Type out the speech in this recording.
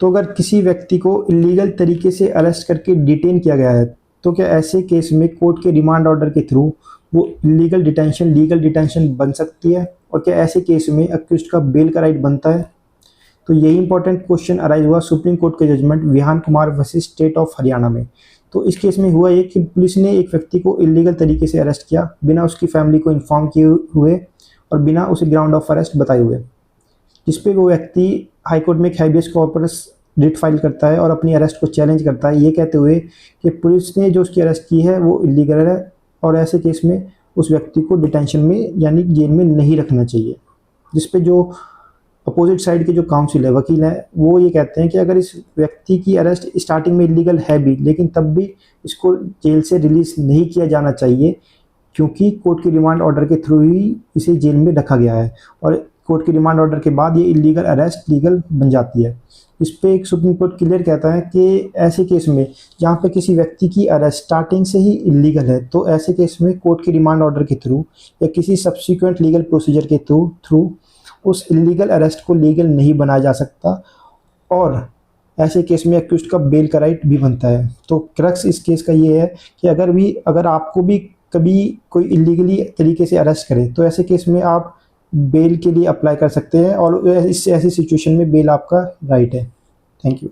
तो अगर किसी व्यक्ति को इलीगल तरीके से अरेस्ट करके डिटेन किया गया है, तो क्या ऐसे केस में कोर्ट के रिमांड ऑर्डर के थ्रू वो लीगल डिटेंशन बन सकती है? और क्या ऐसे केस में अक्यूज्ड का बेल का राइट बनता है? तो यही इंपॉर्टेंट क्वेश्चन अराइज हुआ सुप्रीम कोर्ट के judgement Vihan Kumar versus state of Haryana में। तो इस केस में हुआ ये कि पुलिस ने एक व्यक्ति को इलीगल तरीके से अरेस्ट किया, बिना उसकी फैमिली को इन्फॉर्म किए हुए और बिना उसे ग्राउंड ऑफ अरेस्ट बताए हुए, जिसपे वो व्यक्ति हाईकोर्ट में एक हैबियस कॉर्पस रिट फाइल करता है और अपनी अरेस्ट को चैलेंज करता है, ये कहते हुए कि पुलिस ने जो उसकी अरेस्ट की है वो इलीगल है और ऐसे केस में उस व्यक्ति को डिटेंशन में यानी जेल में नहीं रखना चाहिए। जिसपे जो अपोजिट साइड के जो काउंसिल है, वकील है, वो ये कहते हैं कि अगर इस व्यक्ति की अरेस्ट स्टार्टिंग में इलीगल है भी, लेकिन तब भी इसको जेल से रिलीज नहीं किया जाना चाहिए, क्योंकि कोर्ट के रिमांड ऑर्डर के थ्रू ही इसे जेल में रखा गया है और कोर्ट के रिमांड ऑर्डर के बाद ये इलीगल अरेस्ट लीगल बन जाती है। इस पे एक सुप्रीम कोर्ट क्लियर कहता है कि ऐसे केस में जहाँ पे किसी व्यक्ति की अरेस्ट स्टार्टिंग से ही इलीगल है, तो ऐसे केस में कोर्ट के रिमांड ऑर्डर के थ्रू या किसी सब्सिक्वेंट लीगल प्रोसीजर के थ्रू उस इलीगल अरेस्ट को लीगल नहीं बनाया जा सकता और ऐसे केस में अक्यूज्ड का बेल का राइट भी बनता है। तो क्रक्स इस केस का ये है कि अगर आपको भी कभी कोई इलीगली तरीके से अरेस्ट करे, तो ऐसे केस में आप बेल के लिए अप्लाई कर सकते हैं और इस ऐसी सिचुएशन में बेल आपका राइट है। Thank you.